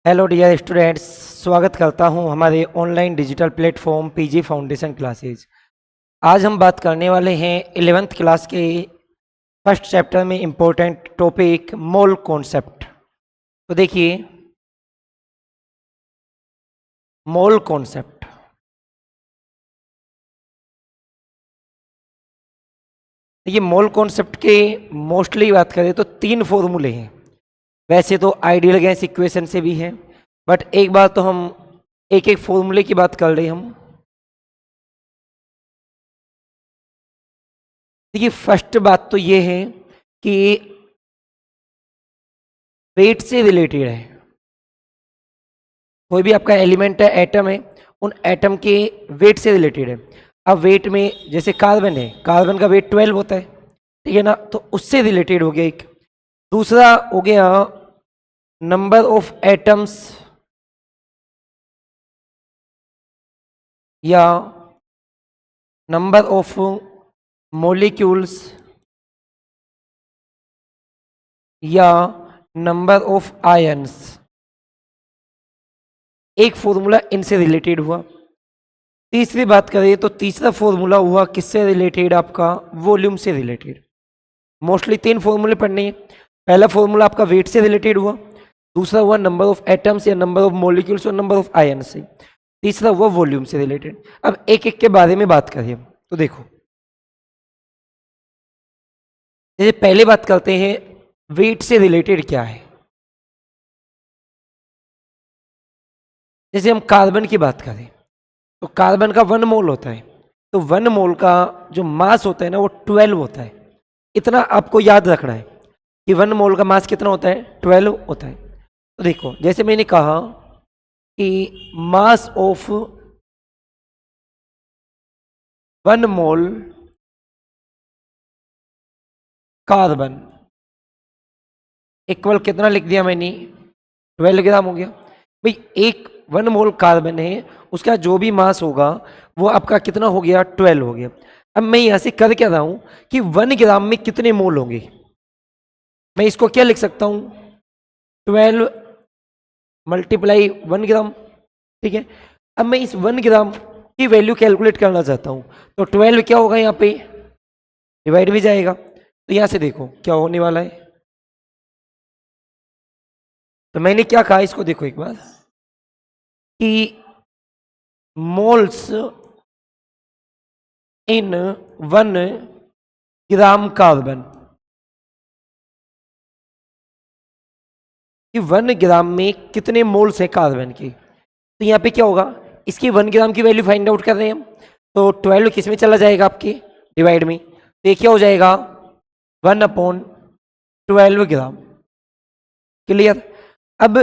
Hello dear students, स्वागत करता हूं हमारे online digital platform PG foundation classes. आज हम बात करने वाले हैं 11th क्लास के फर्स्ट चैप्टर में इम्पोर्टेंट टॉपिक मोल कॉन्सेप्ट। तो देखिए, मोल कॉन्सेप्ट। देखिए, मोल कॉन्सेप्ट के मोस्टली बात करें तो तीन फॉर्मूले हैं। वैसे तो आइडियल गैस इक्वेशन से भी हैं, बट एक बार तो हम एक एक फॉर्मूले की बात कर रहे हैं हम। देखिए, फर्स्ट बात तो ये है कि वेट से रिलेटेड है। कोई भी आपका एलिमेंट है, एटम है, उन एटम के वेट से रिलेटेड है। अब वेट में जैसे कार्बन है, कार्बन का वेट 12 होता है, ठीक है ना, तो उससे रिलेटेड हो गया एक। दूसरा हो गया नंबर ऑफ एटम्स या नंबर ऑफ मॉलिक्यूल्स या नंबर ऑफ आयन्स। एक फॉर्मूला इनसे रिलेटेड हुआ। तीसरी बात करें तो तीसरा फॉर्मूला हुआ किससे रिलेटेड, आपका वॉल्यूम से रिलेटेड। मोस्टली तीन फॉर्मूले पढ़ने हैं। पहला फॉर्मूला आपका वेट से रिलेटेड हुआ, दूसरा हुआ नंबर ऑफ एटम्स या नंबर ऑफ मॉलिक्यूल्स और नंबर ऑफ आयन से, तीसरा हुआ वॉल्यूम से रिलेटेड। अब एक एक के बारे में बात करें तो देखो, जैसे पहले बात करते हैं वेट से रिलेटेड क्या है। जैसे हम कार्बन की बात करें तो कार्बन का 1 मोल होता है, तो 1 मोल का जो मास होता है ना वो 12 होता है। इतना आपको याद रखना है कि 1 मोल का मास कितना होता है, 12 होता है। तो देखो, जैसे मैंने कहा कि mass of 1 mole carbon equal कितना लिख दिया मैंने, 12 ग्राम हो गया। भाई, एक 1 मोल कार्बन है, उसका जो भी मास होगा वो आपका कितना हो गया, 12 हो गया। अब मैं यहां से कर क्या रहा हूं कि 1 ग्राम में कितने मोल होंगे। मैं इसको क्या लिख सकता हूं, 12 मल्टीप्लाई 1 ग्राम, ठीक है। अब मैं इस 1 ग्राम की वैल्यू कैलकुलेट करना चाहता हूं, तो 12 क्या होगा, यहाँ पे डिवाइड भी जाएगा। तो यहां से देखो क्या होने वाला है। तो मैंने क्या कहा, इसको देखो एक बार कि मोल्स इन 1 ग्राम कार्बन, कि 1 ग्राम में कितने मोल्स हैं कार्बन के। तो यहाँ पे क्या होगा, इसकी 1 ग्राम की वैल्यू फाइंड आउट कर रहे हैं हम, तो 12 किस में चला जाएगा, आपके डिवाइड में। तो ये क्या हो जाएगा, 1/12 ग्राम। क्लियर। अब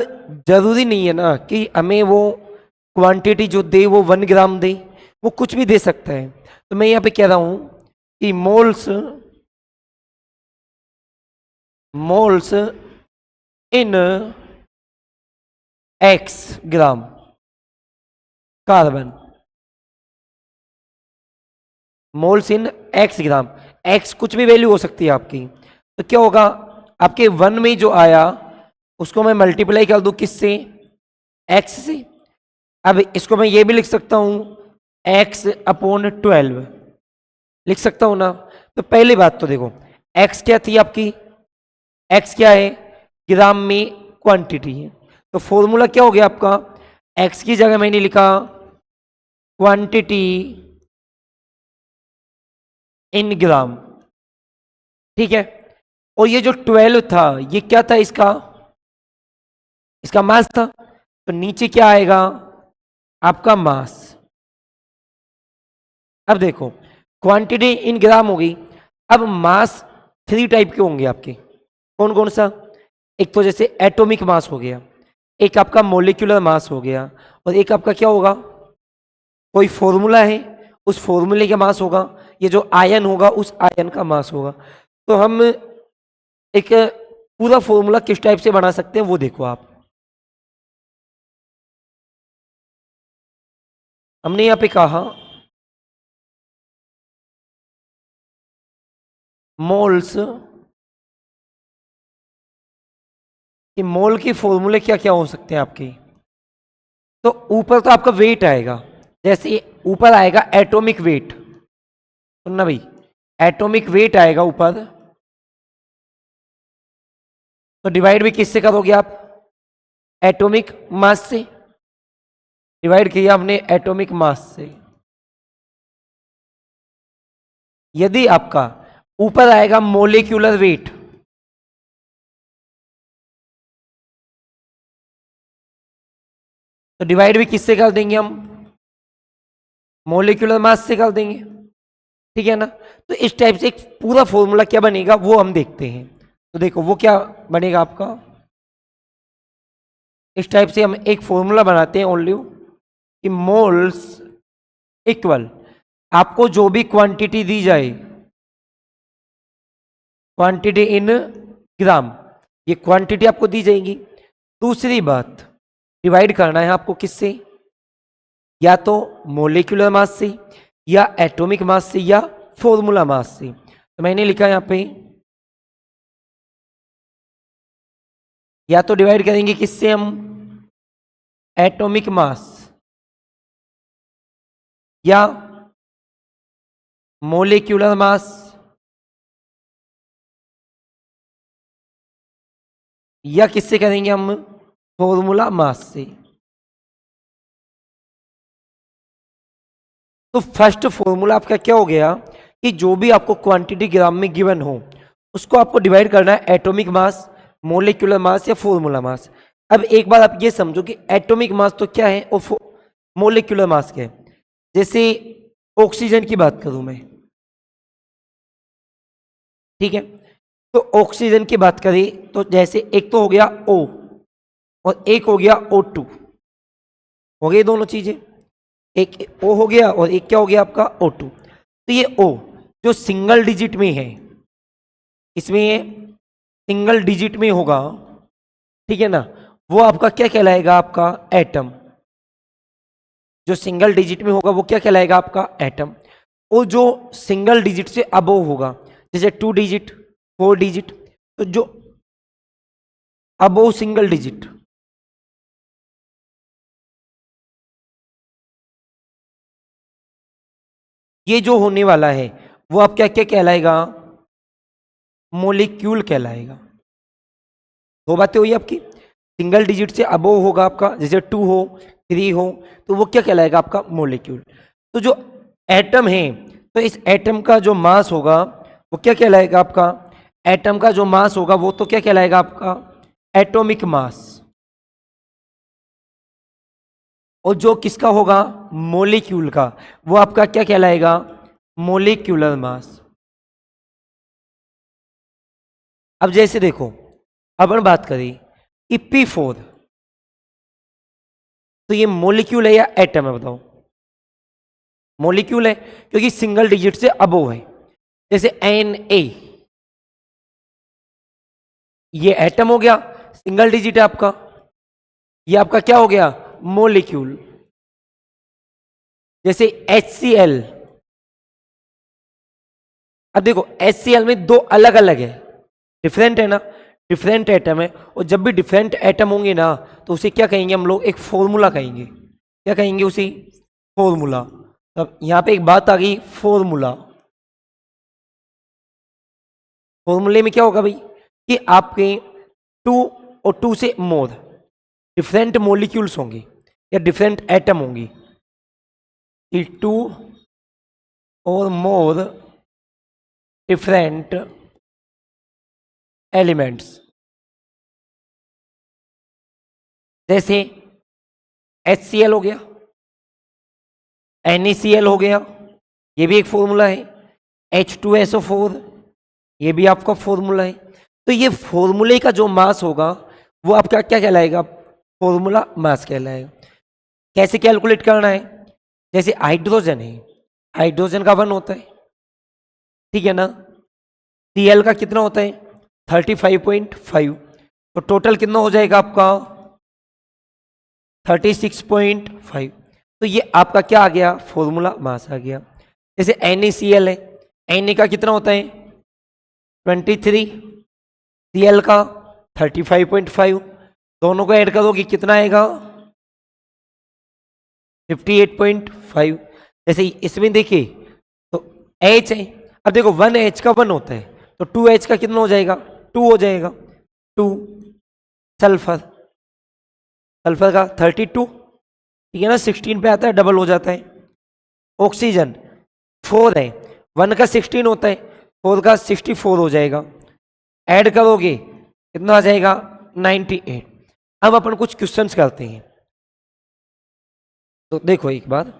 जरूरी नहीं है ना कि हमें वो क्वांटिटी जो दे वो 1 ग्राम दे, वो कुछ भी दे सकता है। तो मैं यहाँ पे कह रहा हूं कि मोल्स मोल्स इन एक्स ग्राम कार्बन, मोल्स इन एक्स ग्राम, एक्स कुछ भी वैल्यू हो सकती है आपकी। तो क्या होगा, आपके 1 में जो आया उसको मैं मल्टीप्लाई कर दूं किससे, एक्स से। अब इसको मैं ये भी लिख सकता हूं x/12 लिख सकता हूं ना। तो पहली बात तो देखो, x क्या थी आपकी, x क्या है, ग्राम में क्वांटिटी है। तो फॉर्मूला क्या हो गया आपका, x की जगह मैंने लिखा क्वांटिटी इन ग्राम, ठीक है। और ये जो 12 था ये क्या था, इसका इसका मास था। तो नीचे क्या आएगा, आपका मास। अब देखो, क्वांटिटी इन ग्राम हो गई। अब मास 3 टाइप के होंगे आपके, कौन कौन सा। एक तो जैसे एटॉमिक मास हो गया, एक आपका मोलिकुलर मास हो गया, और एक आपका क्या होगा, कोई फॉर्मूला है उस फॉर्मूले का मास होगा, ये जो आयन होगा उस आयन का मास होगा। तो हम एक पूरा फॉर्मूला किस टाइप से बना सकते हैं वो देखो आप। हमने यहाँ पे कहा मोल्स कि मोल की फॉर्मूले क्या क्या हो सकते हैं आपके। तो ऊपर तो आपका वेट आएगा, जैसे ऊपर आएगा एटॉमिक वेट, सुनना भाई, एटॉमिक वेट आएगा ऊपर, तो डिवाइड भी किससे करोगे आप, एटॉमिक मास से, डिवाइड किया हमने एटॉमिक मास से। यदि आपका ऊपर आएगा मोलिक्यूलर वेट, तो डिवाइड भी किससे कर देंगे हम, मोलिकुलर मास से कर देंगे, ठीक है ना। तो इस टाइप से एक पूरा फॉर्मूला क्या बनेगा वो हम देखते हैं। तो देखो वो क्या बनेगा आपका, इस टाइप से हम एक फॉर्मूला बनाते हैं ओनली कि मोल्स इक्वल, आपको जो भी क्वांटिटी दी जाए, क्वांटिटी इन ग्राम, ये क्वांटिटी आपको दी जाएगी। दूसरी बात, डिवाइड करना है आपको किससे, या तो मोलिकुलर मास से, या एटॉमिक मास से, या फॉर्मूला मास से। तो मैंने लिखा यहां पे, या तो डिवाइड करेंगे किससे हम, एटॉमिक मास या मोलिकुलर मास, या किससे करेंगे हम, फॉर्मूला मास से। तो फर्स्ट फॉर्मूला आपका क्या हो गया कि जो भी आपको क्वांटिटी ग्राम में गिवन हो उसको आपको डिवाइड करना है एटॉमिक मास, मोलिकुलर मास या फॉर्मूला मास। अब एक बार आप ये समझो कि एटॉमिक मास तो क्या है और मोलिकुलर मास क्या है। जैसे ऑक्सीजन की बात करूं मैं, ठीक है, तो ऑक्सीजन की बात करें तो जैसे एक तो हो गया O और एक हो गया O2, हो गए दोनों चीजें, एक O हो गया और एक क्या हो गया आपका O2। तो ये O जो सिंगल डिजिट में है, इसमें ये सिंगल डिजिट में होगा, ठीक है ना, वो आपका क्या कहलाएगा, आपका एटम। जो सिंगल डिजिट में होगा वो क्या कहलाएगा, आपका एटम। और जो सिंगल डिजिट से अबव होगा, जैसे 2 डिजिट 4 डिजिट, तो जो अबव सिंगल डिजिट, ये जो होने वाला है वो आप क्या क्या कहलाएगा, मोलिक्यूल कहलाएगा। दो बातें हुई आपकी, सिंगल डिजिट से अबव होगा आपका, जैसे 2 हो 3 हो, तो वो क्या कहलाएगा, आपका मोलिक्यूल। तो जो एटम है, तो इस एटम का जो मास होगा वो क्या कहलाएगा, आपका एटम का जो मास होगा वो तो क्या कहलाएगा, आपका एटॉमिक मास। और जो किसका होगा, मोलिक्यूल का, वो आपका क्या कहलाएगा, मोलिक्यूलर मास। अब जैसे देखो, अपन बात करें कि P4, तो ये मोलिक्यूल है या एटम है, बताओ। मोलिक्यूल है क्योंकि सिंगल डिजिट से अबव है। जैसे Na, ये एटम हो गया, सिंगल डिजिट है आपका, ये आपका क्या हो गया, मोलिक्यूल। जैसे HCl, अब देखो HCl में दो अलग अलग है, डिफरेंट है ना, डिफरेंट एटम है, और जब भी डिफरेंट एटम होंगे ना तो उसे क्या कहेंगे हम लोग, एक फॉर्मूला कहेंगे। क्या कहेंगे उसे, फॉर्मूला। अब यहां पे एक बात आ गई, फॉर्मूला। फॉर्मूले में क्या होगा भाई कि आपके 2 और 2 से मोर डिफरेंट मॉलिक्यूल्स होंगे या डिफरेंट एटम होंगी, कि 2 और मोर डिफरेंट एलिमेंट्स। जैसे HCl हो गया, NaCl हो गया, ये भी एक फॉर्मूला है, H2SO4, ये भी आपका फॉर्मूला है। तो ये फॉर्मूले का जो मास होगा वो आपका क्या कहलाएगा, फॉर्मूला मास कहलाएगा। कैसे कैलकुलेट करना है, जैसे हाइड्रोजन है, हाइड्रोजन का 1 होता है, ठीक है ना, Cl का कितना होता है 35.5, तो टोटल कितना हो जाएगा आपका 36.5। तो ये आपका क्या आ गया, फॉर्मूला मास आ गया। जैसे NaCl है, Na का कितना होता है 23, Cl का 35.5, दोनों को ऐड करोगे कितना आएगा 58.5। जैसे इसमें देखिए तो H है, अब देखो 1H का 1 होता है तो 2H का कितना हो जाएगा 2 हो जाएगा 2। सल्फर, सल्फर का 32, ठीक है ना, 16 पे आता है, डबल हो जाता है। ऑक्सीजन 4 है, 1 का 16 होता है, 4 का 64 हो जाएगा। ऐड करोगे कितना आ जाएगा 98। अब अपन कुछ क्वेश्चंस करते हैं। तो देखो एक बार,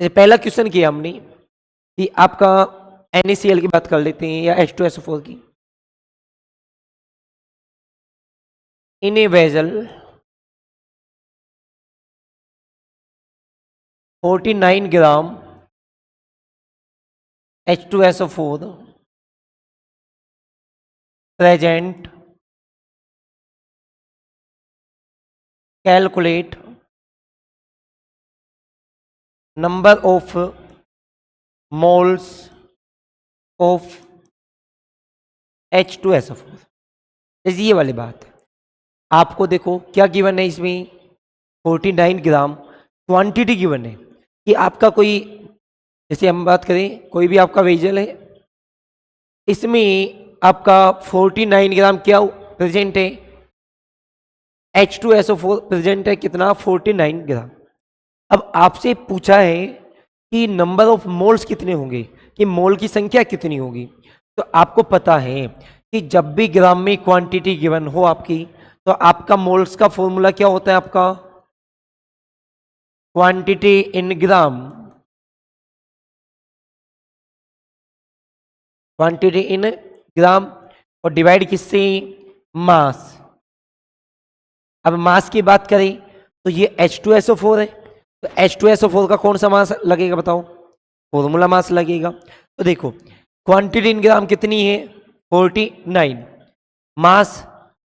पहला क्वेश्चन किया हमने कि आपका NaCl की बात कर लेते हैं या H2SO4 की। इन ए vessel 49 gram H2SO4 present, calculate number of moles of H2SO4। जैसे ये वाली बात है, आपको देखो क्या गिवन है इसमें 49 ग्राम क्वांटिटी गिवन है कि आपका कोई, जैसे हम बात करें कोई भी आपका वेजल है, इसमें आपका 49 ग्राम क्या प्रेजेंट है, H2SO4 प्रेजेंट है कितना 49 ग्राम। अब आपसे पूछा है कि नंबर ऑफ मोल्स कितने होंगे, कि मोल की संख्या कितनी होगी। तो आपको पता है कि जब भी ग्राम में क्वांटिटी गिवन हो आपकी, तो आपका मोल्स का फॉर्मूला क्या होता है, आपका quantity in gram, quantity in ग्राम, और डिवाइड किससे, मास। अब मास की बात करें तो ये H2SO4 है, तो H2SO4 का कौन सा मास लगेगा बताओ, फॉर्मूला मास लगेगा। तो देखो क्वांटिटी इन ग्राम कितनी है 49, मास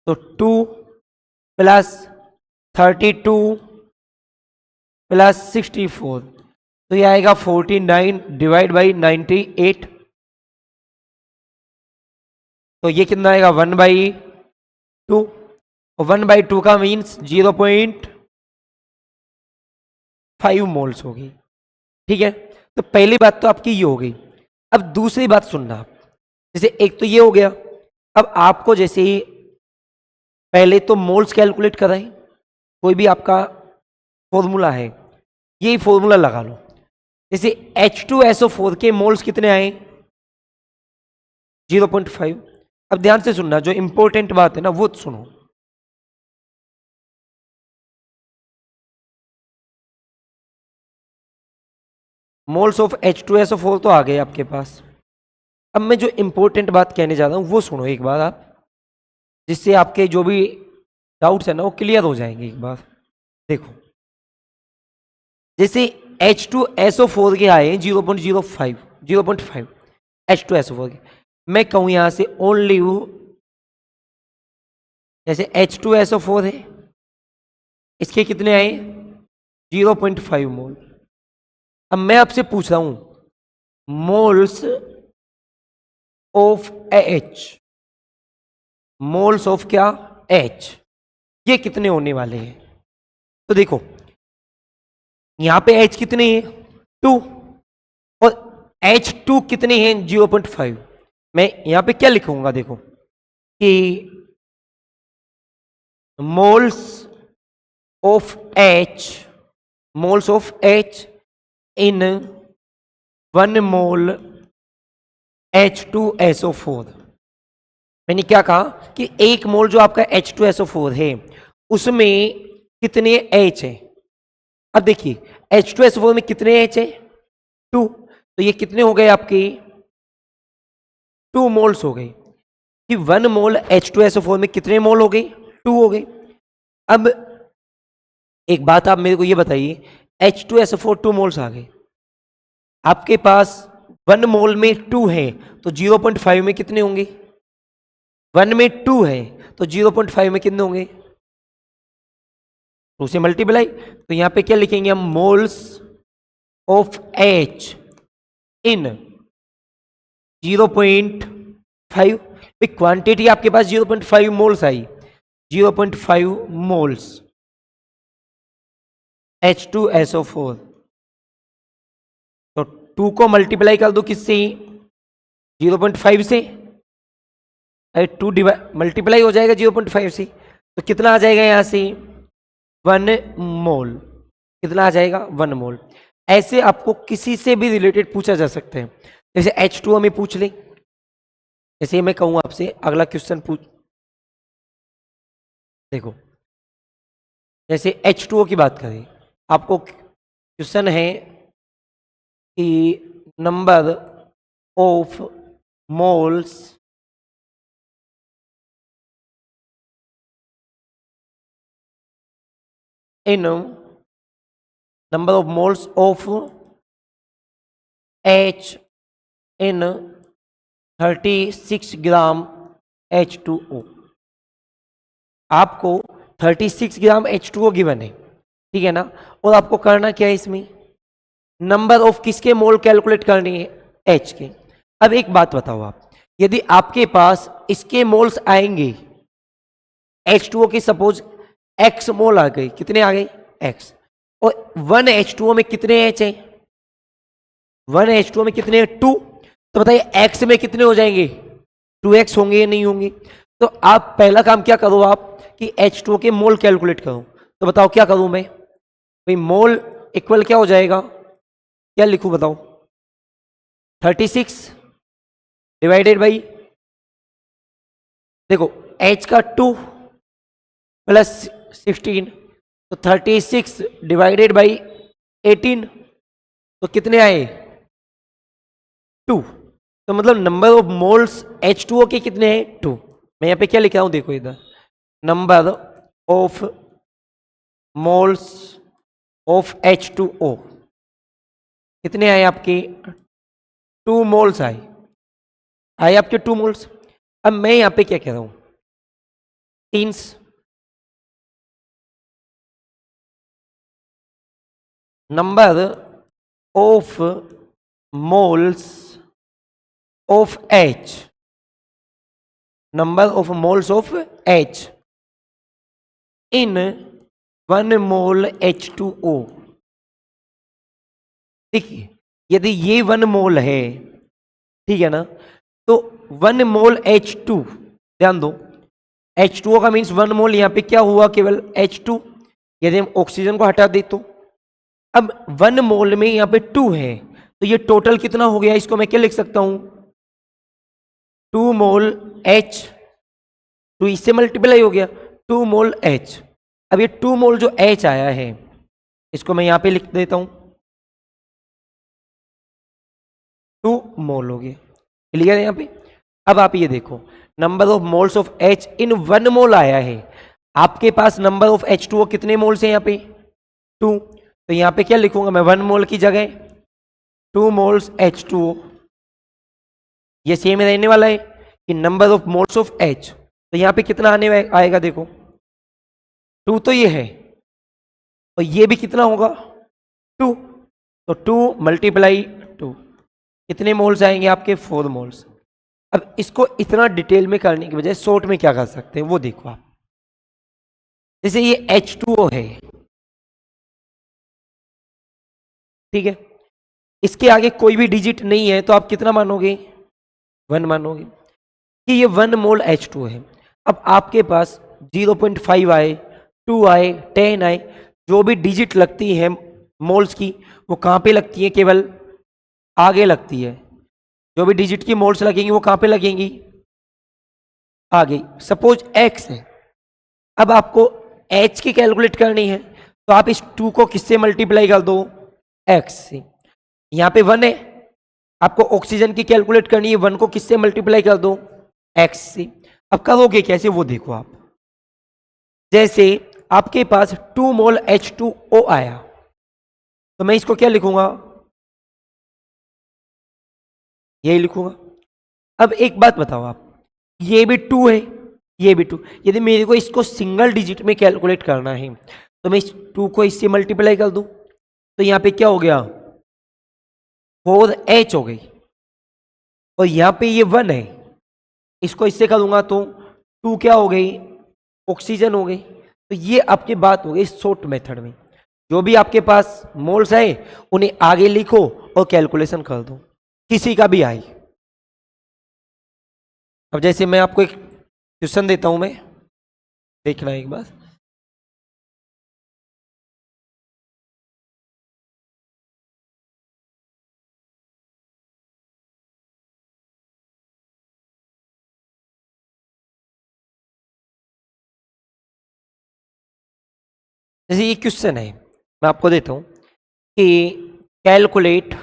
तो 2 प्लस 32 प्लस 64, तो ये आएगा 49 डिवाइड बाई 98, तो ये कितना आएगा 1/2, और 1/2 का मीन्स 0.5 मोल्स होगी। ठीक है, तो पहली बात तो आपकी ये हो गई। अब दूसरी बात सुनना आप, जैसे एक तो ये हो गया, अब आपको जैसे ही पहले तो मोल्स कैलकुलेट कराएं, कोई भी आपका फॉर्मूला है यही फॉर्मूला लगा लो। जैसे H2SO4 के मोल्स कितने आए 0.5। अब ध्यान से सुनना, जो इंपॉर्टेंट बात है ना वो सुनो। मोल्स ऑफ H2SO4 तो आ गए आपके पास। अब मैं जो इंपॉर्टेंट बात कहने जा रहा हूं वो सुनो एक बार आप, जिससे आपके जो भी डाउट्स है ना वो क्लियर हो जाएंगे एक बार। देखो जैसे H2SO4 के आए 0.05 H2SO4 के, मैं कहूं यहां से ओनली जैसे H2SO4 है, इसके कितने आए 0.5 मोल। अब मैं आपसे पूछ रहा हूं moles of H, moles of क्या H, ये कितने होने वाले हैं। तो देखो यहां पे H कितने हैं 2, और H2 कितने हैं 0.5। मैं यहां पे क्या लिखूंगा देखो कि moles of H, moles of H in 1 mole H2SO4। मैंने क्या कहा कि 1 मोल जो आपका H2SO4 है उसमें कितने H है। अब देखिए H2SO4 में कितने H है 2, तो ये कितने हो गए आपके 2 मोल्स हो गए, कि 1 मोल H2SO4 में कितने मोल हो गए 2 हो गए। अब एक बात आप मेरे को ये बताइए, H2SO4 2 मोल्स आ गए, आपके पास 1 मोल में 2 है, तो 0.5 में कितने होंगे, 1 में 2 है तो 0.5 में कितने होंगे 2 से मल्टीप्लाई। तो यहां पे क्या लिखेंगे हम moles of H in 0.5, quantity आपके पास 0.5 मोल्स आई, 0.5 मोल्स H2SO4। तो 2 को मल्टीप्लाई कर दो किससे? 0.5 से। अरे 2 मल्टीप्लाई हो जाएगा 0.5 से, तो कितना आ जाएगा यहाँ से? 1 मोल। कितना आ जाएगा? 1 मोल। ऐसे आपको किसी से भी रिलेटेड पूछा जा सकता है। जैसे H2O में पूछ ले, जैसे मैं कहूँ आपसे अगला क्वेश्चन पूछ, देखो जैसे H2O की बात करें, आपको क्वेश्चन है कि number of moles in number of moles of H in 36 gram H2O। आपको 36 ग्राम H2O गिवन है, ठीक है ना? और आपको करना क्या है इसमें? नंबर ऑफ किसके मोल कैलकुलेट करनी है? H के। अब एक बात बताओ आप, यदि आपके पास इसके मोल्स आएंगे H2O की, सपोज X मोल आ गई, कितने आ गए? X। और 1 H2O में कितने H हैं? 1 H2O में कितने हैं? 2। तो बताइए X में कितने हो जाएंगे? 2X होंगे या नहीं होंगे? तो आप पहला काम क्या करो आप कि H2O के मोल कैलकुलेट करो। तो बताओ क्या करूं मैं भाई? मोल इक्वल क्या हो जाएगा? क्या लिखूं बताओ? 36 डिवाइडेड बाई, देखो H का 2 प्लस 16, तो 36 डिवाइडेड बाई 18, तो कितने आए? 2। तो मतलब नंबर ऑफ मोल्स H2O के कितने हैं? 2। मैं यहाँ पे क्या लिख रहा हूँ देखो इधर, number of moles of H2O कितने आए आपके? 2 मोल्स आए आपके 2 मोल्स। अब मैं यहाँ पे क्या कह रहा हूँ? Teens number of moles of H, number of moles of H in 1 mole H2O। देखिए यदि ये 1 मोल है, ठीक है ना, तो 1 मोल H2, ध्यान दो H2O का मीन्स 1 मोल, यहाँ पे क्या हुआ? केवल H2। यदि हम ऑक्सीजन को हटा दे तो अब 1 मोल में यहाँ पे 2 है, तो ये टोटल कितना हो गया? इसको मैं क्या लिख सकता हूं? 2 मोल H, 2 इससे मल्टीप्लाई हो गया, 2 मोल H। अब ये 2 मोल जो H आया है, इसको मैं यहाँ पे लिख देता हूं, 2 मोल हो गया। क्लियर है यहाँ पे? अब आप ये देखो, number of moles of H इन 1 मोल आया है, आपके पास नंबर ऑफ H2O कितने मोल्स हैं यहाँ पे? 2। तो यहाँ पे क्या लिखूंगा मैं? 1 मोल की जगह 2 मोल्स H2O। ये सेम रहने वाला है कि number of moles of H। तो यहाँ पे कितना आने आएगा? देखो 2 तो ये है, और ये भी कितना होगा? 2। तो 2 मल्टीप्लाई 2, कितने मोल्स आएंगे आपके? 4 मोल्स। अब इसको इतना डिटेल में करने की बजाय शॉर्ट में क्या कर सकते हैं वो देखो आप। जैसे ये H2O है, ठीक है, इसके आगे कोई भी डिजिट नहीं है, तो आप कितना मानोगे? 1 मानोगे कि ये 1 मोल H2O है। अब आपके पास 0.5 आए, 2 आए, 10 आए, जो भी डिजिट लगती है मोल्स की, वो कहाँ पे लगती है? केवल आगे लगती है। जो भी डिजिट की मोल्स लगेंगी वो कहाँ पे लगेंगी? आगे। सपोज X है, अब आपको H की कैलकुलेट करनी है, तो आप इस 2 को किससे मल्टीप्लाई कर दो? X से। यहाँ पे 1 है, आपको ऑक्सीजन की कैलकुलेट करनी है, 1 को किससे मल्टीप्लाई कर दो? X से। अब करोगे कैसे वो देखो आप। जैसे आपके पास 2 मोल H2O आया, तो मैं इसको क्या लिखूंगा? यही लिखूंगा। अब एक बात बताओ आप, ये भी 2 है, ये भी 2। यदि मेरे को इसको सिंगल डिजिट में कैलकुलेट करना है, तो मैं इस 2 को इससे मल्टीप्लाई कर दूं, तो यहाँ पे क्या हो गया? 4H हो गई, और यहाँ पे ये 1 है, इसको इससे करूंगा तो 2 क्या हो गई? ऑक्सीजन हो गई। तो ये आपकी बात हो गई शॉर्ट मेथड में। जो भी आपके पास मोल्स आए उन्हें आगे लिखो और कैलकुलेशन कर दो, किसी का भी आए। अब जैसे मैं आपको एक क्वेश्चन देता हूं, मैं देखना एक बार। जैसे ये क्वेश्चन है, मैं आपको देता हूं कि calculate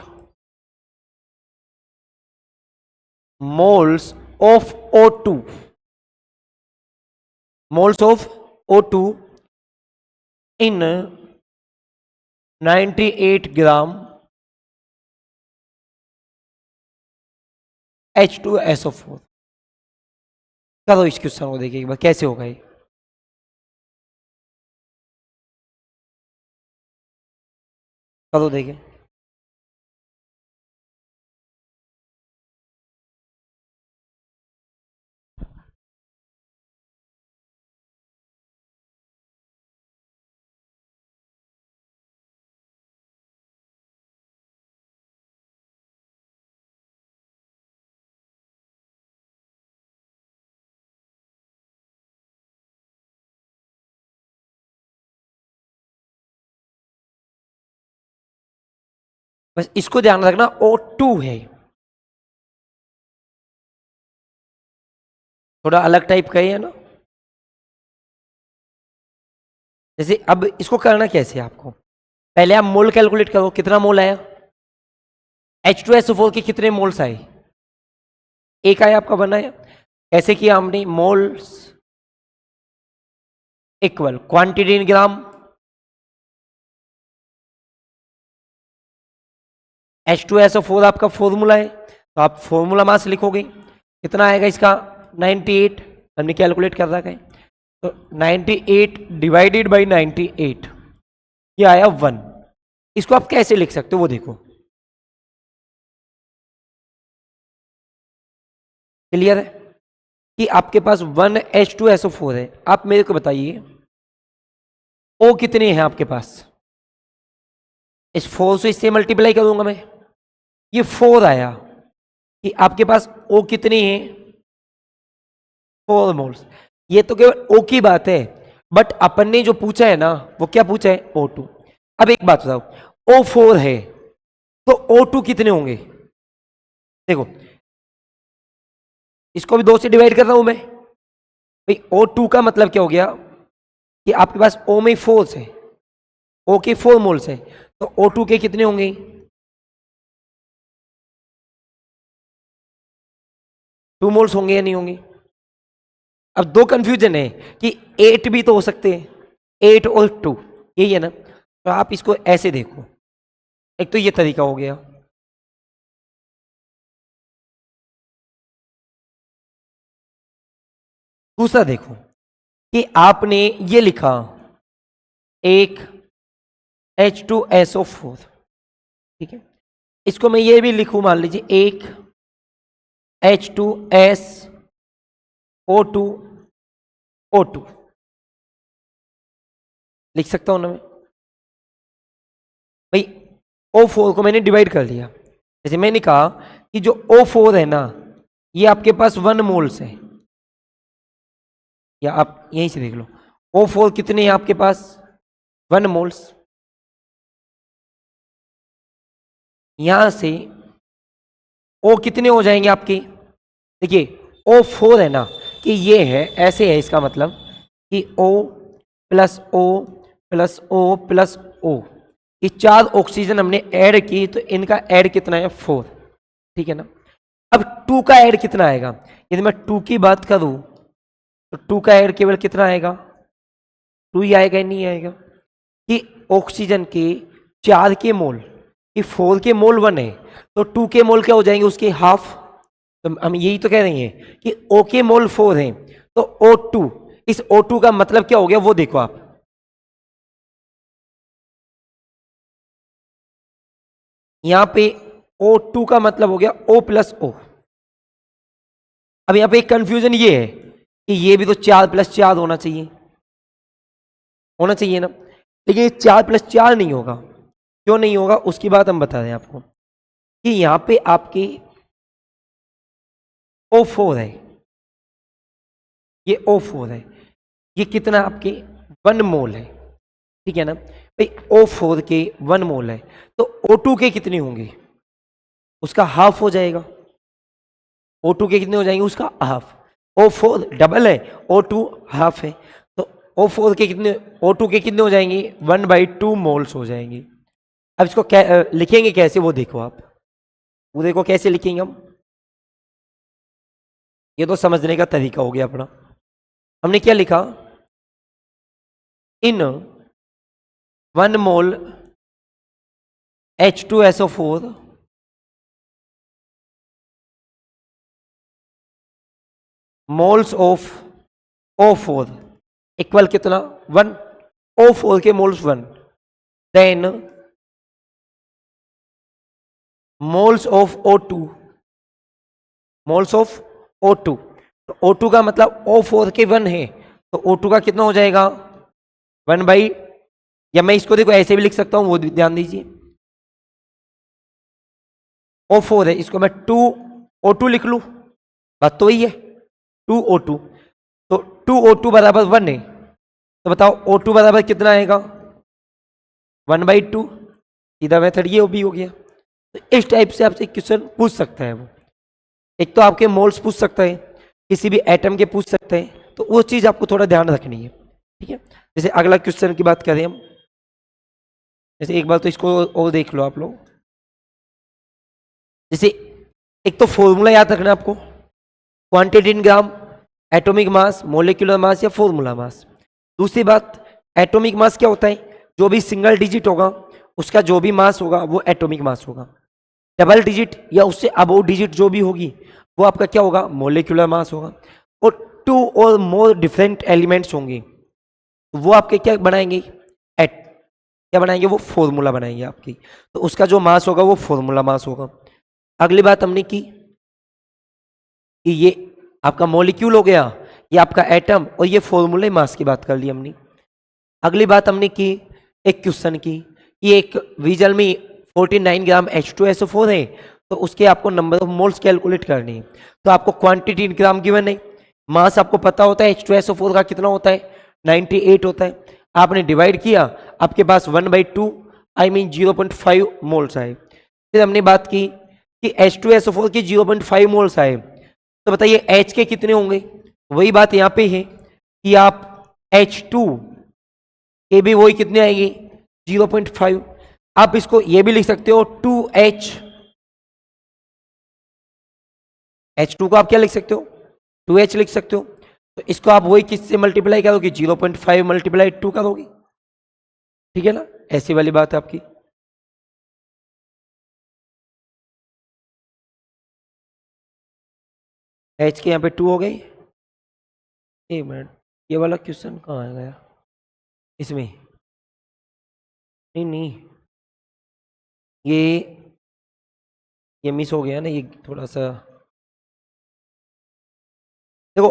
moles of O2, moles of O2 in 98 gram H2SO4। करो इस क्वेश्चन को, देखिए एक बार कैसे होगा ये। करो देखिए। बस इसको ध्यान रखना, O2 है, थोड़ा अलग टाइप का ही है ना। जैसे अब इसको करना कैसे है आपको, पहले आप मोल कैलकुलेट करो, कितना मोल आया। H2SO4 के कितने मोल्स आए, एक आया आपका, बनाया कैसे किया हमने, moles equal quantity in gram, H2SO4 आपका फॉर्मूला है, तो आप फॉर्मूला मास लिखोगे, कितना आएगा इसका 98, हमने कैलकुलेट कर रखा है। तो 98 डिवाइडेड बाई 98, ये आया 1। इसको आप कैसे लिख सकते हो वो देखो। क्लियर है कि आपके पास 1H2SO4 है। आप मेरे को बताइए O कितने हैं आपके पास, इस 4 से इससे मल्टीप्लाई करूंगा मैं, ये 4 आया कि आपके पास O कितने हैं, 4 मोल्स। ये तो केवल O की बात है, बट अपन ने जो पूछा है ना वो क्या पूछा है, O2। अब एक बात बताओ, O4 है तो O2 कितने होंगे, देखो इसको भी 2 से डिवाइड कर रहा हूं मैं भाई। O2 का मतलब क्या हो गया कि आपके पास O में 4 है, O के 4 मोल्स है, तो O2 के कितने होंगे, 2 मोल्स होंगे या नहीं होंगे। अब दो कंफ्यूजन है कि 8 भी तो हो सकते हैं, 8 और 2, यही है ना। तो आप इसको ऐसे देखो, एक तो ये तरीका हो गया, दूसरा देखो कि आपने ये लिखा एक H2SO4, ठीक है, इसको मैं ये भी लिखूं, मान लीजिए एक H2SO2O2 लिख सकता हूं ना मैं भाई। O4 को मैंने डिवाइड कर लिया, जैसे मैंने कहा कि जो O4 है ना ये आपके पास 1 मोल्स है, या आप यहीं से देख लो O4 कितने हैं आपके पास, 1 मोल्स। यहां से O कितने हो जाएंगे आपके, देखिए O4 है ना कि ये है, ऐसे है, इसका मतलब कि O plus O plus O plus O, ये 4 ऑक्सीजन हमने ऐड की, तो इनका ऐड कितना है 4, ठीक है ना। अब 2 का ऐड कितना आएगा, यदि मैं 2 की बात करूं तो 2 का ऐड केवल कितना आएगा, 2 ही आएगा, नहीं आएगा कि ऑक्सीजन के 4 के मोल, कि 4 के मोल 1 है, तो 2 के मोल क्या हो जाएंगे, उसके हाफ। तो हम यही तो कह रहे हैं कि O के मोल 4 हैं, तो O2, इस O2 का मतलब क्या हो गया वो देखो आप, यहां पे O2 का मतलब हो गया O प्लस O। अब यहां पे एक कंफ्यूजन ये है कि ये भी तो 4+4 होना चाहिए ना, लेकिन ये 4+4 नहीं होगा। क्यों नहीं होगा उसकी बात हम बता रहे हैं आपको, कि यहां पे आपकी O4 है, ये O4 है, ये कितना आपके 1 मोल है, ठीक है ना भाई। O4 के 1 मोल है, तो O2 के कितने होंगे, उसका हाफ हो जाएगा। O2 के कितने हो जाएंगे, उसका हाफ। O4 डबल है, O2 हाफ है, तो O4 के कितने, O2 के कितने हो जाएंगे, 1/2 मोल्स हो जाएंगे। अब इसको लिखेंगे कैसे वो देखो आप, वो देखो कैसे लिखेंगे हम, ये तो समझने का तरीका हो गया अपना। हमने क्या लिखा, in 1 mole H2SO4 moles of O4 equal कितना 1, O4 के moles 1, then moles of O2, moles of O2, तो O2 का मतलब O4 के 1 है, तो O2 का कितना हो जाएगा 1 बाई, या मैं इसको देखो ऐसे भी लिख सकता हूं, वो ध्यान दीजिए। O4 है, इसको मैं 2O2 लिख लूं, बात तो वही है 2O2, तो 2O2 बराबर 1 है, तो बताओ O2 बराबर कितना आएगा 1/2, सीधा मेथड ये भी हो गया। तो इस टाइप से आपसे क्वेश्चन पूछ सकता है वो, एक तो आपके मोल्स पूछ सकता है, किसी भी एटम के पूछ सकते हैं, तो वो चीज आपको थोड़ा ध्यान रखनी है, ठीक है। जैसे अगला क्वेश्चन की बात करें हम, जैसे एक बार तो इसको और देख लो आप लोग, जैसे एक तो फॉर्मूला याद रखना आपको, quantity in gram, atomic mass, molecular mass या फॉर्मूला मास। दूसरी बात, एटॉमिक मास क्या होता है, जो भी सिंगल डिजिट होगा उसका जो भी मास होगा वो एटॉमिक मास होगा। डबल डिजिट या उससे अबोव डिजिट जो भी होगी वो आपका क्या होगा, मोलिकुलर मास होगा। और 2 और मोर डिफरेंट एलिमेंट्स होंगे, तो वो आपके क्या बनाएंगे, एट क्या बनाएंगे, वो फॉर्मूला बनाएंगे आपकी, तो उसका जो मास होगा वो फॉर्मूला मास होगा। अगली बात हमने की कि ये आपका मॉलिक्यूल हो गया, ये आपका एटम, और ये फॉर्मूले मास की बात कर ली हमने। अगली बात हमने की एक क्वेश्चन की, ये एक वीजल में 49 ग्राम H2SO4 है, तो उसके आपको नंबर ऑफ मोल्स कैलकुलेट करनी है, तो आपको क्वांटिटी इन ग्राम गिवन है, मास आपको पता होता है H2SO4 का कितना होता है 98 होता है, आपने डिवाइड किया, आपके पास 1/2 आई मीन 0.5 मोल्स आए। फिर हमने बात की कि H2SO4 की 0.5 मोल्स आए, तो बताइए H के कितने होंगे, वही बात यहाँ पे है कि आप H2 के भी वही कितने आएंगे 0.5। आप इसको ये भी लिख सकते हो 2H, H2 को आप क्या लिख सकते हो 2H लिख सकते हो, तो इसको आप वही किससे मल्टीप्लाई करोगे 0.5 मल्टीप्लाई 2 करोगे, ठीक है ना, ऐसी वाली बात है आपकी। H के यहाँ पे 2 हो गई, एक मिनट, ये वाला क्वेश्चन कहाँ आ गया इसमें, नहीं नहीं, ये मिस हो गया ना, ये थोड़ा सा देखो,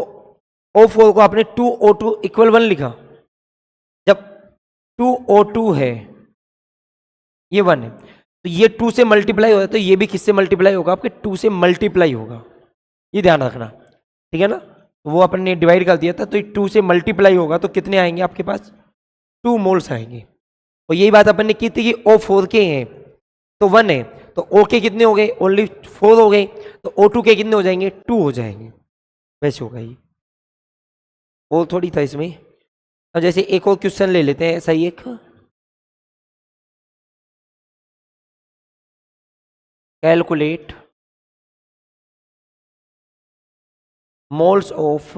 O4 को आपने 2O2 इक्वल 1 लिखा, जब 2O2 है ये 1 है, तो ये 2 से मल्टीप्लाई होगा, तो ये भी किससे मल्टीप्लाई होगा, आपके 2 से मल्टीप्लाई होगा, ये ध्यान रखना, ठीक है ना। तो वो अपन ने डिवाइड कर दिया था, तो 2 से मल्टीप्लाई होगा, तो कितने आएंगे आपके पास 2 मोल्स आएंगे। और यही बात अपन ने की थी कि O4 के हैं तो 1 है, तो O के कितने हो गए ओनली 4 हो गए, तो O2 के कितने हो जाएंगे 2 हो जाएंगे, वैसे होगा ये, और थोड़ी था इसमें। अब जैसे एक और क्वेश्चन ले लेते हैं ऐसा ही एक, calculate moles of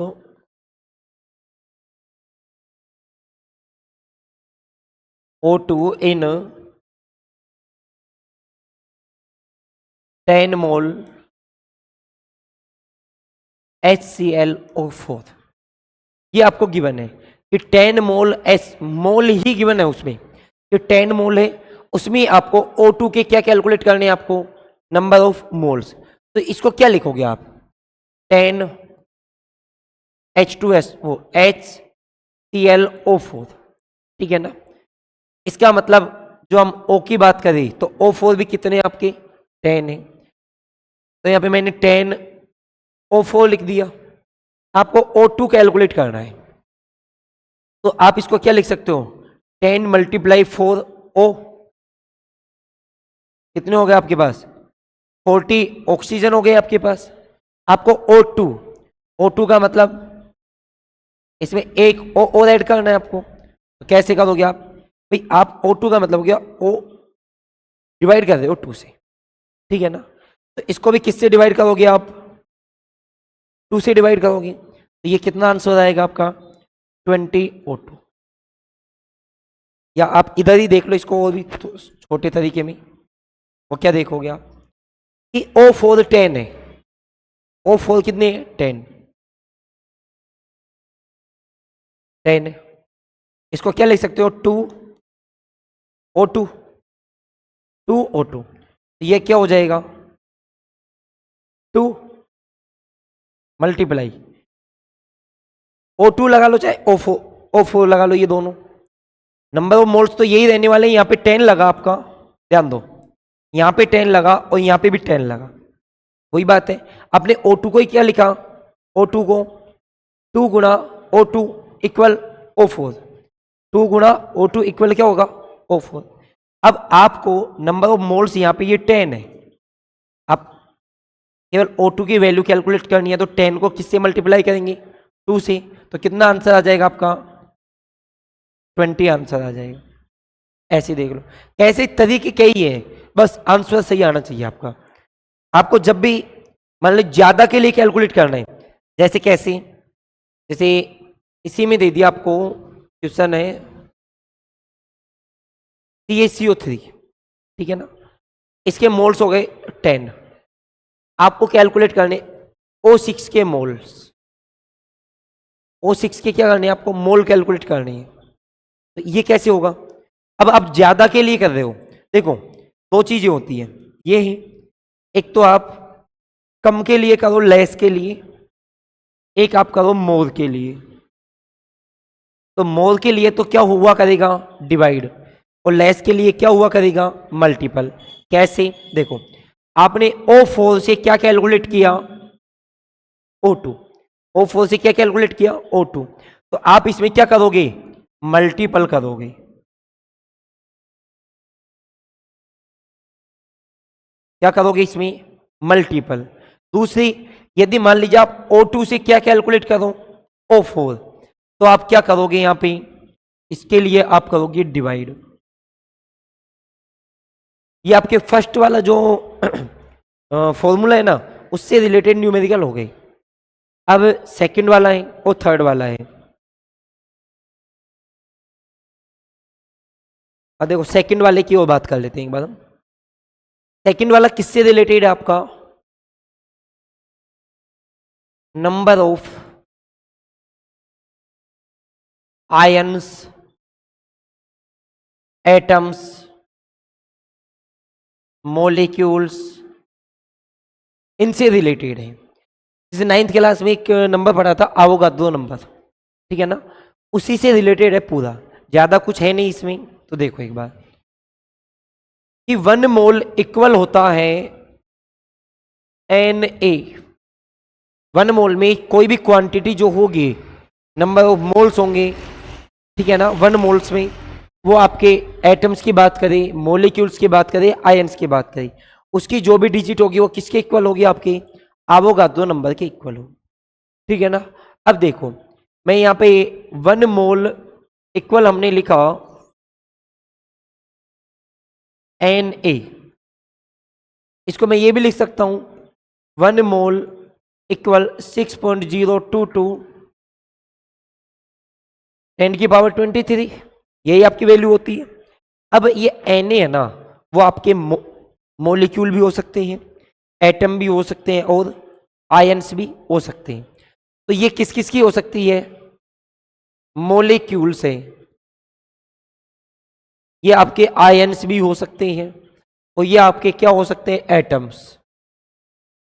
O2 in 10 mole HClO4, ये आपको गिवन है कि 10 मोल एस मोल ही गिवन है उसमें कि 10 मोल है, उसमें आपको O2 के क्या कैलकुलेट करने हैं, आपको नंबर ऑफ मोल्स, तो इसको क्या लिखोगे आप 10 H2S वो HClO4, ठीक है ना। इसका मतलब जो हम O की बात करें तो O4 भी कितने हैं आपके 10 है, तो यहाँ पे मैंने 10O4 लिख दिया। आपको O2 कैलकुलेट करना है तो आप इसको क्या लिख सकते हो 10 × 4O, कितने हो गए आपके पास 40 ऑक्सीजन हो गए आपके पास। आपको O2 का मतलब इसमें एक O और ऐड करना है आपको, तो कैसे करोगे आप भाई, आप O2 का मतलब हो गया O डिवाइड कर रहे हो 2 से, ठीक है ना। तो इसको भी किससे डिवाइड करोगे आप 2 से डिवाइड करोगे, तो ये कितना आंसर आएगा आपका 20O2। या आप इधर ही देख लो इसको और भी छोटे तरीके में, वो क्या देखोगे आप कि O4 10 है, O4 कितने 10 है, इसको क्या लिख सकते हो 2O2 ये क्या हो जाएगा 2 मल्टीप्लाई O2 लगा लो चाहे O4 लगा लो, ये दोनों नंबर ऑफ मोल्स तो यही रहने वाले हैं। यहाँ पे 10 लगा आपका, ध्यान दो यहाँ पे 10 लगा और यहाँ पे भी 10 लगा, वही बात है। आपने O2 को ही क्या लिखा O2 को 2 गुणा O2 इक्वल O4, 2 गुणा O2 इक्वल क्या होगा O4। अब आपको नंबर ऑफ मोल्स यहाँ पे ये 10 है, आप केवल O2 की वैल्यू कैलकुलेट करनी है तो 10 को किससे मल्टीप्लाई करेंगे 2 से, तो कितना आंसर आ जाएगा आपका 20 आंसर आ जाएगा। ऐसे देख लो, ऐसे तरीके कई है, बस आंसर सही आना चाहिए आपका। आपको जब भी मान लो ज्यादा के लिए कैलकुलेट करना है, जैसे कैसे, जैसे इसी में दे दिया आपको क्वेश्चन है CaCO3, ठीक है ना, इसके मोल्स हो गए 10, आपको कैलकुलेट करने O6 के मोल्स, O6 के क्या करने हैं आपको मोल कैलकुलेट करने हैं, तो ये कैसे होगा। अब आप ज्यादा के लिए कर रहे हो, देखो दो चीजें होती हैं, ये है एक तो आप कम के लिए करो लेस के लिए, एक आप करो मोर के लिए। तो मोर के लिए तो क्या हुआ करेगा डिवाइड, और लेस के लिए क्या हुआ करेगा मल्टीपल। कैसे देखो, आपने O4 से क्या कैलकुलेट किया O2, O4 से क्या कैलकुलेट किया O2, तो आप इसमें क्या करोगे मल्टीपल करोगे। क्या करोगे इसमें मल्टीपल। दूसरी, यदि मान लीजिए आप O2 से क्या कैलकुलेट करो O4, तो आप क्या करोगे यहां पे इसके लिए आप करोगे डिवाइड। ये आपके फर्स्ट वाला जो फॉर्मूला है ना उससे रिलेटेड न्यूमेरिकल हो गई। अब सेकंड वाला है और थर्ड वाला है। अब देखो सेकंड वाले की और बात कर लेते हैं एक बार हम। सेकंड वाला किससे रिलेटेड है आपका number of ions atoms molecules, इनसे रिलेटेड है। जैसे 9th क्लास में एक नंबर पढ़ा था अवोगाद्रो नंबर, ठीक है ना, उसी से रिलेटेड है पूरा, ज्यादा कुछ है नहीं इसमें। तो देखो एक बार कि 1 मोल इक्वल होता है Na। 1 मोल में कोई भी क्वांटिटी जो होगी, नंबर ऑफ मोल्स होंगे, ठीक है ना, 1 मोल्स में वो आपके एटम्स की बात करें, मॉलिक्यूल्स की बात करें, आयन्स की बात करें, उसकी जो भी डिजिट होगी वो किसके इक्वल होगी आपके अवोगाद्रो नंबर के इक्वल होगी, ठीक है ना। अब देखो मैं यहाँ पे 1 मोल इक्वल हमने लिखा Na, इसको मैं ये भी लिख सकता हूं 1 मोल इक्वल 6.022 10⁻23, यही आपकी वैल्यू होती है। अब ये Na है ना, वो आपके मॉलिक्यूल भी हो सकते हैं, एटम भी हो सकते हैं और आयन्स भी हो सकते हैं। तो ये किस किस की हो सकती है मॉलिक्यूल से, ये आपके आयन्स भी हो सकते हैं और ये आपके क्या हो सकते हैं एटम्स।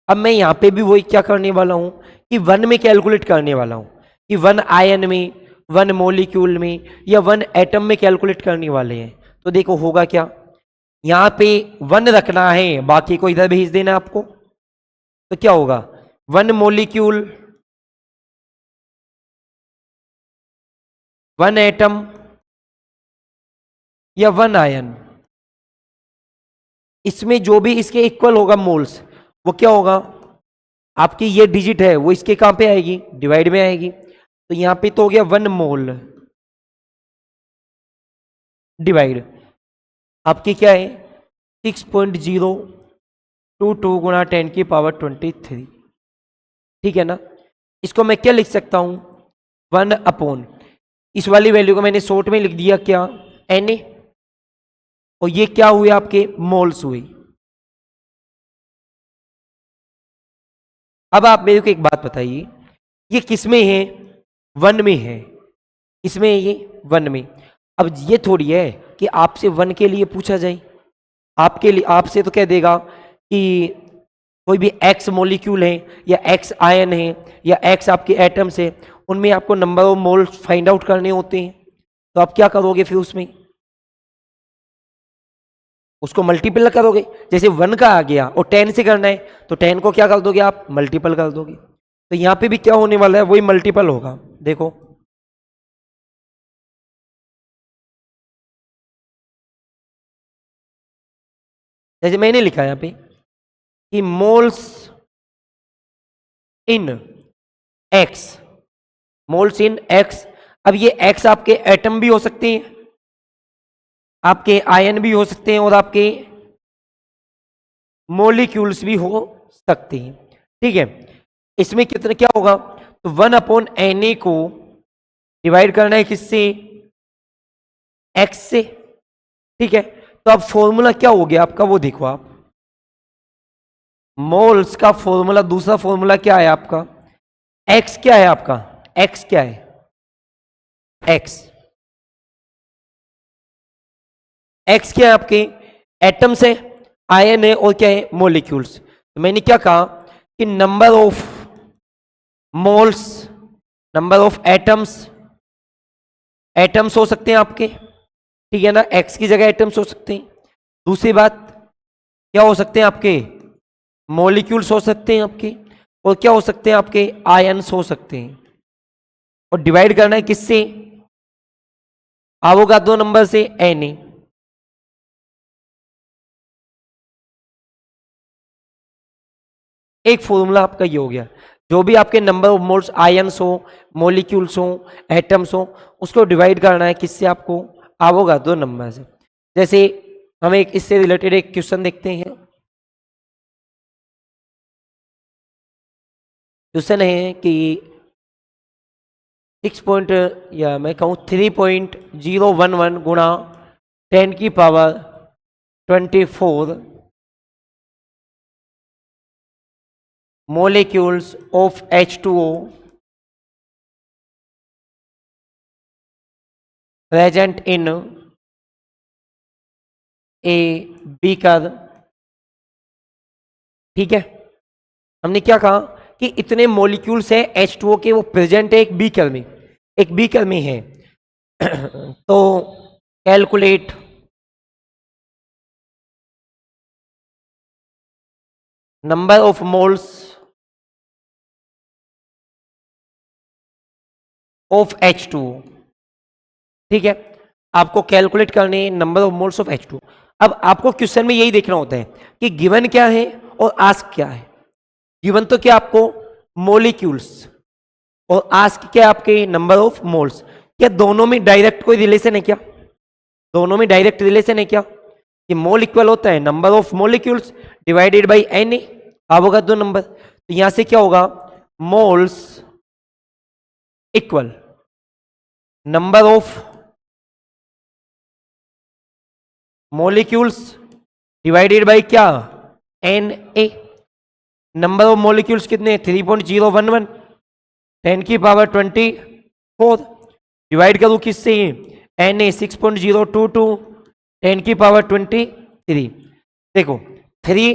अब मैं यहां पे भी वही क्या करने वाला हूं कि 1 में कैलकुलेट करने वाला हूं, कि वन आयन में, वन मॉलिक्यूल में या वन एटम में कैलकुलेट करने वाले हैं। तो देखो होगा क्या, यहां पे वन रखना है, बाकी को इधर भेज देना आपको। तो क्या होगा, वन मॉलिक्यूल, वन एटम या वन आयन, इसमें जो भी इसके इक्वल होगा मोल्स, वो क्या होगा, आपकी ये डिजिट है वो इसके कहां पे आएगी, डिवाइड में आएगी। तो यहां पे तो हो गया वन मोल डिवाइड, आपकी क्या है 6.022 गुणा 10⁻23। ठीक है ना, इसको मैं क्या लिख सकता हूं, 1/, इस वाली वैल्यू को मैंने शॉर्ट में लिख दिया क्या, Na, और ये क्या हुए आपके मोल्स हुए। अब आप मेरे को एक बात बताइए, ये किस में है, वन में है, इसमें ये वन में। अब ये थोड़ी है कि आपसे वन के लिए पूछा जाए, आपके लिए आपसे तो कह देगा कि कोई भी एक्स मॉलिक्यूल है या एक्स आयन है या एक्स आपके एटम्स है, उनमें आपको number of moles find out करने होते हैं। तो आप क्या करोगे फिर उसमें, उसको मल्टीपल करोगे। जैसे 1 का आ गया और 10 से करना है तो 10 को क्या कर दोगे आप, मल्टीपल कर दोगे। तो यहां पे भी क्या होने वाला है, वही मल्टीपल होगा। देखो जैसे मैंने लिखा है यहां पे कि मोल्स इन एक्स, मोल्स इन एक्स। अब ये एक्स आपके एटम भी हो सकते हैं, आपके आयन भी हो सकते हैं और आपके मॉलिक्यूल्स भी हो सकते हैं। ठीक है, इसमें कितना क्या होगा, तो 1/Na को डिवाइड करना है किससे, एक्स से। ठीक है, तो अब फॉर्मूला क्या हो गया आपका, वो देखो आप, मोल्स का फॉर्मूला, दूसरा फॉर्मूला क्या है आपका, एक्स क्या है आपका, एक्स क्या है, एक्स, एक्स क्या है आपके एटम्स है, आयन है और क्या है मॉलिक्यूल्स। तो मैंने क्या कहा कि number of moles, number of atoms, atoms हो सकते हैं आपके, ठीक है ना, एक्स की जगह एटम्स हो सकते हैं। दूसरी बात क्या हो सकते हैं आपके, मॉलिक्यूल्स हो सकते हैं आपके, और क्या हो सकते हैं आपके आयन्स हो सकते हैं। और डिवाइड करना है किससे, आवोगाद्रो नंबर से, Na। एक फॉर्मूला आपका ये हो गया, जो भी आपके नंबर ऑफ मोल्स, आयन्स हो, मॉलिक्यूल्स हो, एटम्स हो, उसको डिवाइड करना है किससे आपको, आवोगाद्रो नंबर से। जैसे हम एक इससे रिलेटेड एक क्वेश्चन देखते हैं। क्वेश्चन है कि 6 या मैं कहूँ 3.011 गुणा 10⁻24 molecules of H2O present in a beaker। ठीक है, हमने क्या कहा कि इतने मॉलिक्यूल्स है H2O के, वो प्रेजेंट है एक बीकर में, एक बीकर में है। तो calculate number of moles of H2O। ठीक है, आपको कैलकुलेट करने number of moles of H2O। अब आपको क्वेश्चन में यही देखना होता है कि गिवन क्या है और आस्क क्या है। गिवन तो क्या आपको मॉलिक्यूल्स, और आस्क क्या आपके नंबर ऑफ मोल्स। क्या दोनों में डायरेक्ट कोई रिलेशन है क्या, दोनों में डायरेक्ट रिलेशन है क्या, कि मोल इक्वल होता है number of molecules divided by Na, Avogadro number. तो यहां से क्या होगा, moles equal number of molecules divided by क्या, Na। नंबर ऑफ मॉलिक्यूल्स कितने, 3.011 10⁻24 डिवाइड करूं किससे, Na 6.022 10⁻23। देखो 3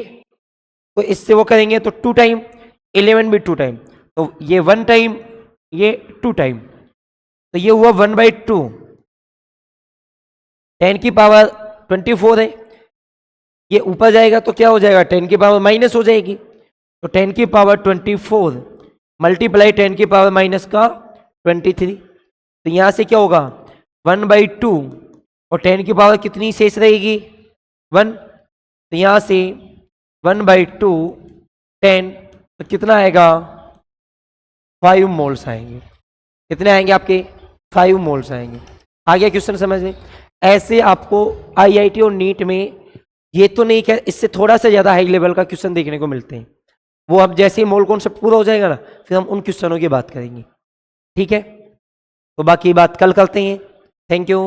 तो इससे वो करेंगे तो 2 टाइम, 11 भी 2 टाइम, तो ये 1 टाइम ये 2 टाइम, तो ये हुआ 1/2। 10 की पावर 24 है, ये ऊपर जाएगा तो क्या हो जाएगा, 10 की पावर माइनस हो जाएगी। तो 10 की पावर 24 मल्टीप्लाई 10 की पावर माइनस का 23, तो यहां से क्या होगा 1/2 और 10 की पावर कितनी शेष रहेगी 1, तो यहां से 1/2 10, तो कितना आएगा 5 मोल्स आएंगे। कितने आएंगे आपके 5 मोल्स आएंगे। आ गया क्वेश्चन समझ में। ऐसे आपको आईआईटी और नीट में ये तो नहीं क्या, इससे थोड़ा सा ज्यादा हाई लेवल का क्वेश्चन देखने को मिलते हैं। वो अब जैसे ही मोल कॉन्सेप्ट पूरा हो जाएगा ना, फिर हम उन क्वेश्चनों की बात करेंगे। ठीक है, तो बाकी बात कल करते हैं। Thank you.